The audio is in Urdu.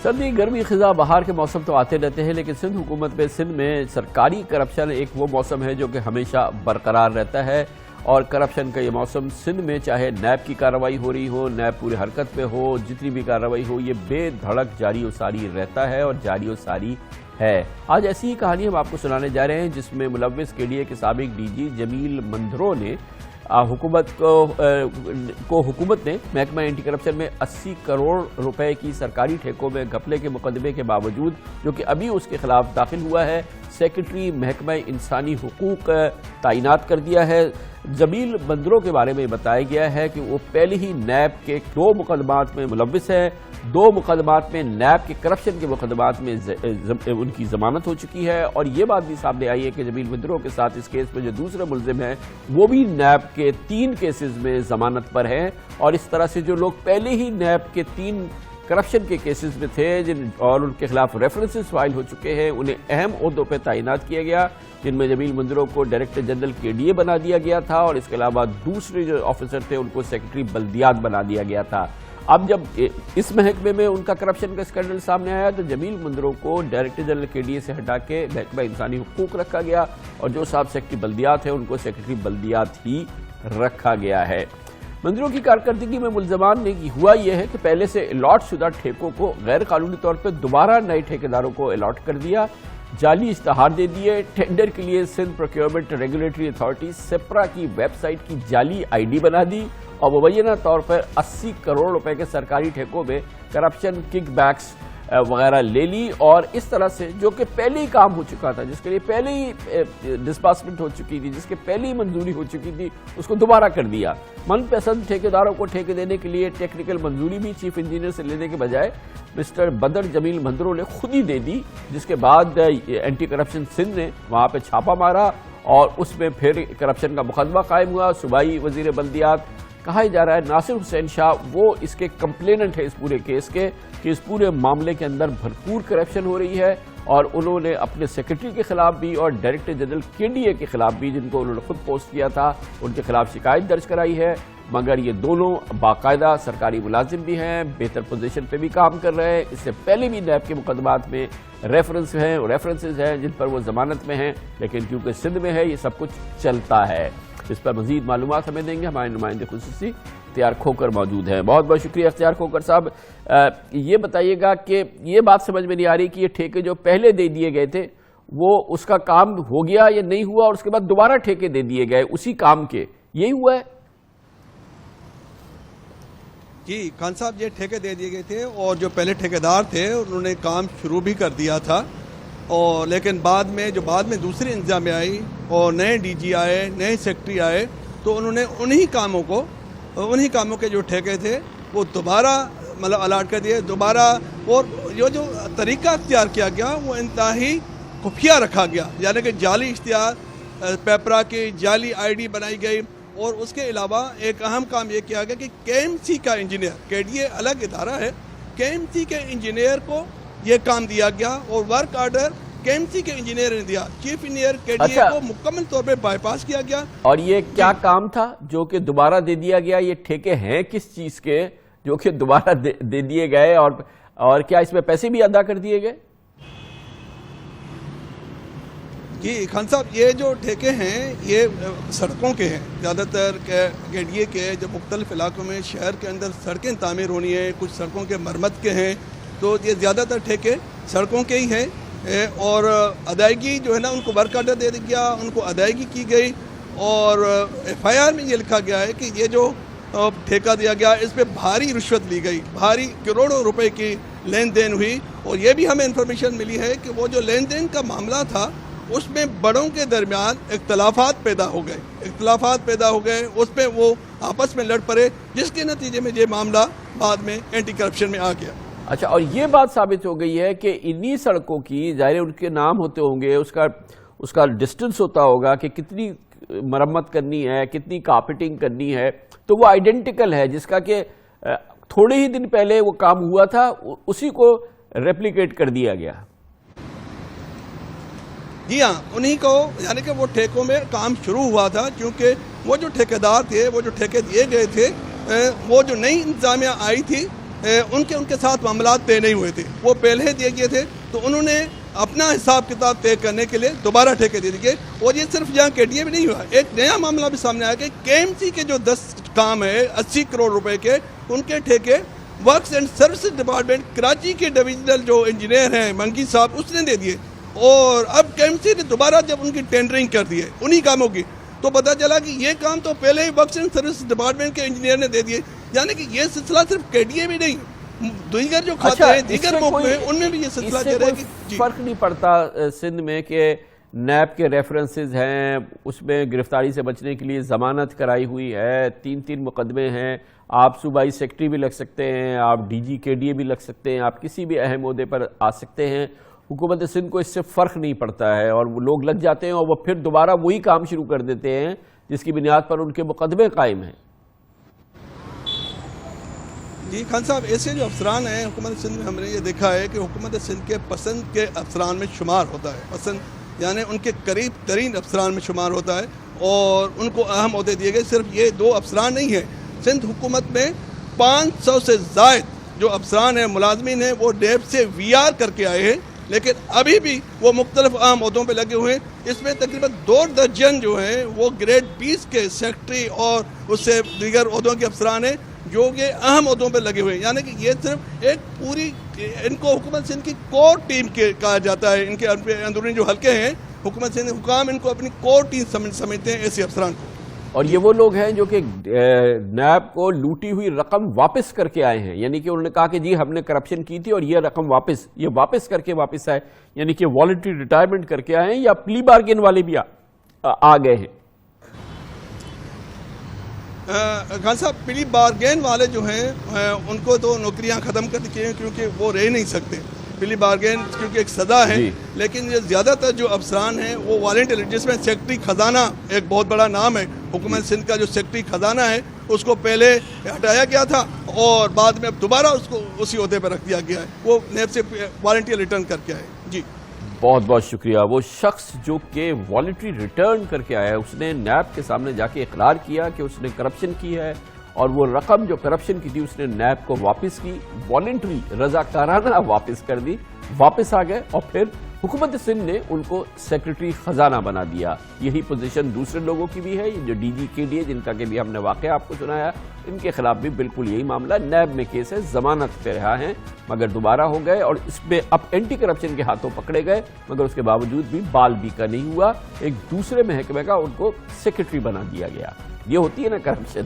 سردی گرمی خزاں بہار کے موسم تو آتے رہتے ہیں، لیکن سندھ حکومت میں سندھ میں سرکاری کرپشن ایک وہ موسم ہے جو کہ ہمیشہ برقرار رہتا ہے، اور کرپشن کا یہ موسم سندھ میں چاہے نیب کی کارروائی ہو رہی ہو، نیب پوری حرکت پہ ہو، جتنی بھی کارروائی ہو، یہ بے دھڑک جاری و ساری رہتا ہے اور جاری و ساری ہے۔ آج ایسی ہی کہانی ہم آپ کو سنانے جا رہے ہیں جس میں ملوث KDA کے سابق DG جمیل مندرو نے حکومت نے محکمہ اینٹی کرپشن میں 80 کروڑ روپے کی سرکاری ٹھیکوں میں گھپلے کے مقدمے کے باوجود، جو کہ ابھی اس کے خلاف داخل ہوا ہے، سیکرٹری محکمہ انسانی حقوق تعینات کر دیا ہے۔ جمیل مندرو کے بارے میں بتایا گیا ہے کہ وہ پہلے ہی نیب کے 2 مقدمات میں ملوث ہیں، 2 مقدمات میں نیب کے کرپشن کے مقدمات میں ان کی ضمانت ہو چکی ہے، اور یہ بات بھی سامنے آئی ہے کہ جمیل مندرو کے ساتھ اس کیس میں جو دوسرے ملزم ہیں وہ بھی نیب کے 3 کیسز میں ضمانت پر ہیں، اور اس طرح سے جو لوگ پہلے ہی نیب کے 3 کرپشن کے کیسز میں تھے اور ان کے خلاف ریفرنسز فائل ہو چکے ہیں، انہیں اہم عہدوں پہ تعینات کیا گیا، جن میں جمیل مندرو کو ڈائریکٹر جنرل KDA بنا دیا گیا تھا، اور اس کے علاوہ دوسرے جو آفیسر تھے ان کو سیکرٹری بلدیات بنا دیا گیا تھا۔ اب جب اس محکمے میں ان کا کرپشن کا اسکینڈل سامنے آیا تو جمیل مندرو کو ڈائریکٹر جنرل KDA سے ہٹا کے محکمہ انسانی حقوق رکھا گیا، اور جو صاحب سیکرٹری بلدیات ہیں ان کو سیکرٹری بلدیات ہی رکھا گیا ہے۔ مندرو کی کارکردگی میں ملزمان نے ہوا یہ ہے کہ پہلے سے الاٹ شدہ ٹھیکوں کو غیر قانونی طور پہ دوبارہ نئے ٹھیکیداروں کو الاٹ کر دیا، جعلی اشتہار دے دیے، ٹینڈر کے لیے سندھ پروکیورمنٹ ریگولیٹری اتھارٹی سپرا کی ویب سائٹ کی جعلی ID بنا دی، اور مبینہ طور پر 80 کروڑ روپے کے سرکاری ٹھیکوں میں کرپشن کک بیکس وغیرہ لے لی، اور اس طرح سے جو کہ پہلے ہی کام ہو چکا تھا، جس کے لیے پہلے ہی ڈسبرسمنٹ ہو چکی تھی، جس کے پہلے ہی منظوری ہو چکی تھی، اس کو دوبارہ کر دیا۔ من پسند ٹھیکیداروں کو ٹھیکے دینے کے لیے ٹیکنیکل منظوری بھی چیف انجینئر سے لینے کے بجائے مسٹر بدر جمیل مندرو نے خود ہی دے دی، جس کے بعد اینٹی کرپشن سندھ نے وہاں پہ چھاپا مارا، اور اس میں پھر کرپشن کا مقدمہ قائم ہوا۔ صوبائی وزیر بلدیات کہا جا رہا ہے ناصر حسین شاہ وہ اس کے کمپلیننٹ ہے اس پورے کیس کے، کہ اس پورے معاملے کے اندر بھرپور کرپشن ہو رہی ہے، اور انہوں نے اپنے سیکرٹری کے خلاف بھی اور ڈائریکٹر جنرل KDA کے خلاف بھی، جن کو انہوں نے خود پوسٹ کیا تھا، ان کے خلاف شکایت درج کرائی ہے، مگر یہ دونوں باقاعدہ سرکاری ملازم بھی ہیں، بہتر پوزیشن پہ بھی کام کر رہے ہیں، اس سے پہلے بھی نیب کے مقدمات میں ریفرنسز ہیں جن پر وہ ضمانت میں ہیں، لیکن کیونکہ سندھ میں ہے یہ سب کچھ چلتا ہے۔ اس پر مزید معلومات ہمیں دیں گے ہمارے نمائندے خصوصی اختیار کھوکر موجود ہیں۔ بہت بہت شکریہ اختیار کھوکر صاحب۔ یہ بتائیے گا کہ یہ بات سمجھ میں نہیں آ رہی کہ یہ ٹھیکے جو پہلے دے دیے گئے تھے وہ اس کا کام ہو گیا یا نہیں ہوا، اور اس کے بعد دوبارہ ٹھیکے دے دیے گئے اسی کام کے، یہی ہوا ہے؟ جی خان صاحب، یہ ٹھیکے دے دیے گئے تھے، اور جو پہلے ٹھیکیدار تھے انہوں نے کام شروع بھی کر دیا تھا، اور لیکن بعد میں دوسری انتظامیہ آئی اور نئے DG آئے، نئے سیکرٹری آئے، تو انہوں نے انہی کاموں کے جو ٹھیکے تھے وہ دوبارہ الاٹ کر دیے دوبارہ، اور یہ جو طریقہ اختیار کیا گیا وہ انتہائی خفیہ رکھا گیا، یعنی کہ جعلی اشتہار پیپرا کی جعلی ID بنائی گئی، اور اس کے علاوہ ایک اہم کام یہ کیا گیا کہ KMC کا انجینئر، KDA الگ ادارہ ہے، KMC کے انجینئر کو یہ کام دیا گیا، اور ورک آرڈر KMC کے انجینئر نے دیا، چیف انجینئر KDA کو مکمل طور پہ بائی پاس کیا گیا۔ اور یہ کیا کام تھا جو کہ دوبارہ دے دیا گیا؟ یہ ٹھیکے ہیں کس چیز کے جو کہ دوبارہ دے دیے گئے، اور کیا اس میں پیسے بھی ادا کر دیے گئے؟ جی خان صاحب، یہ جو ٹھیکے ہیں یہ سڑکوں کے ہیں، زیادہ تر KDA کے جو مختلف علاقوں میں شہر کے اندر سڑکیں تعمیر ہونی ہیں، کچھ سڑکوں کے مرمت کے ہیں، تو یہ زیادہ تر ٹھیکے سڑکوں کے ہی ہیں، اور ادائیگی جو ہے نا ان کو ورک آرڈر دے دیا، ان کو ادائیگی کی گئی، اور FIR میں یہ لکھا گیا ہے کہ یہ جو ٹھیکہ دیا گیا اس پہ بھاری رشوت لی گئی، بھاری کروڑوں روپے کی لین دین ہوئی، اور یہ بھی ہمیں انفارمیشن ملی ہے کہ وہ جو لین دین کا معاملہ تھا اس میں بڑوں کے درمیان اختلافات پیدا ہو گئے، اس پہ وہ آپس میں لڑ پڑے، جس کے نتیجے میں یہ معاملہ بعد میں اینٹی کرپشن میں آ گیا۔ اچھا، اور یہ بات ثابت ہو گئی ہے کہ انہی سڑکوں کی ظاہر ان کے نام ہوتے ہوں گے، اس کا ڈسٹنس ہوتا ہوگا کہ کتنی مرمت کرنی ہے، کتنی کارپیٹنگ کرنی ہے، تو وہ آئیڈینٹیکل ہے، جس کا کہ تھوڑے ہی دن پہلے وہ کام ہوا تھا اسی کو ریپلیکیٹ کر دیا گیا۔ جی ہاں، انہی کو، یعنی کہ وہ ٹھیکوں میں کام شروع ہوا تھا، کیونکہ وہ جو ٹھیکیدار تھے، وہ جو ٹھیکے دیے گئے تھے، وہ جو نئی انتظامیہ آئی تھی ان کے ساتھ معاملات طے نہیں ہوئے تھے، وہ پہلے دیے گئے تھے، تو انہوں نے اپنا حساب کتاب طے کرنے کے لیے دوبارہ ٹھیکے دے دیے. اور یہ صرف یہاں کے ڈی اے بھی نہیں ہوا، ایک نیا معاملہ بھی سامنے آیا کہ کے ایم سی کے جو 10 کام ہے 80 کروڑ روپے کے، ان کے ٹھیکے works and services department Karachi کے ڈویژنل جو انجینئر ہیں منگی صاحب، اس نے دے دیے. اور اب کے ایم سی نے دوبارہ جب ان کی ٹینڈرنگ کر دی ہے انہی کاموں کی، تو پتہ چلا کہ یہ کام تو پہلے he works and service department کے انجینئر نے دے دیے. یعنی کہ یہ سلسلہ صرف کے ڈی اے بھی نہیں، دیگر جو کھاتے ہیں دیگر موقع ہیں ان میں بھی یہ سلسلہ جاری ہے. کہ فرق نہیں پڑتا سندھ میں کہ نیب کے ریفرنسز ہیں، اس میں گرفتاری سے بچنے کے لیے ضمانت کرائی ہوئی ہے، 3 مقدمے ہیں، آپ صوبائی سیکٹری بھی لگ سکتے ہیں، آپ ڈی جی کے ڈی اے بھی لگ سکتے ہیں، آپ کسی بھی اہم عہدے پر آ سکتے ہیں. حکومت سندھ کو اس سے فرق نہیں پڑتا ہے اور وہ لوگ لگ جاتے ہیں اور وہ پھر دوبارہ وہی کام شروع کر دیتے ہیں جس کی بنیاد پر ان کے مقدمے قائم ہیں. جی خان صاحب، ایسے جو افسران ہیں حکومت سندھ میں ہم نے یہ دیکھا ہے کہ حکومت سندھ کے پسند کے افسران میں شمار ہوتا ہے، پسند یعنی ان کے قریب ترین افسران میں شمار ہوتا ہے، اور ان کو اہم عہدے دیے گئے. صرف یہ 2 افسران نہیں ہیں، سندھ حکومت میں 500 سے زائد جو افسران ہیں، ملازمین ہیں، وہ نیب سے وی آر کر کے آئے ہیں، لیکن ابھی بھی وہ مختلف اہم عہدوں پہ لگے ہوئے ہیں. اس میں تقریباً 2 درجن جو ہیں وہ گریڈ 20 کے سیکٹری اور اس سے دیگر عہدوں کے افسران ہیں جو کہ اہم عہدوں پہ لگے ہوئے ہیں. یعنی کہ یہ صرف ایک پوری، ان کو حکومت سندھ کی کور ٹیم کہا جاتا ہے. ان کے اندرونی جو حلقے ہیں حکومت سندھ حکام ان کو اپنی کور ٹیم سمجھتے ہیں ایسے افسران کو. اور یہ وہ لوگ ہیں جو کہ نیب کو لوٹی ہوئی رقم واپس کر کے آئے ہیں، یعنی کہ انہوں نے کہا کہ جی ہم نے کرپشن کی تھی اور یہ رقم واپس کر کے واپس آئے، یعنی کہ والنٹری ریٹائرمنٹ کر کے آئے ہیں یا پلی بارگین والے بھی آ گئے ہیں. خان صاحب، پلی بارگین والے جو ہیں ان کو تو نوکریاں ختم کر دی ہیں کیونکہ وہ رہ نہیں سکتے. پلی بارگین کیونکہ ایک سزا ہے، لیکن یہ زیادہ تر جو افسران ہیں وہ والنٹری، جس میں سیکٹری خزانہ ایک بہت بڑا نام ہے. حکومت سندھ کا جو سیکٹری خزانہ ہے اس کو پہلے ہٹایا گیا تھا اور بعد میں اب دوبارہ اس کو اسی عہدے پہ رکھ دیا گیا ہے. وہ نیب سے والنٹری ریٹرن کر کے آئے. جی بہت بہت شکریہ. وہ شخص جو کہ والنٹری ریٹرن کر کے آیا ہے، اس نے نیب کے سامنے جا کے اقرار کیا کہ اس نے کرپشن کی ہے اور وہ رقم جو کرپشن کی تھی اس نے نیب کو واپس کی، والنٹری رضاکارانہ واپس کر دی، واپس آ گئے اور پھر حکومت سندھ نے ان کو سیکرٹری خزانہ بنا دیا. یہی پوزیشن دوسرے لوگوں کی بھی ہے، جو ڈی جی کے ڈی اے جن کا کہ بھی ہم نے واقعہ آپ کو سنایا، ان کے خلاف بھی بالکل یہی معاملہ. نیب میں کیس ہے، ضمانت پہ رہا ہیں مگر دوبارہ ہو گئے اور اس میں اب اینٹی کرپشن کے ہاتھوں پکڑے گئے، مگر اس کے باوجود بھی بال بھی کا نہیں ہوا. ایک دوسرے محکمے کا ان کو سیکرٹری بنا دیا گیا. یہ ہوتی ہے نا کرپشن.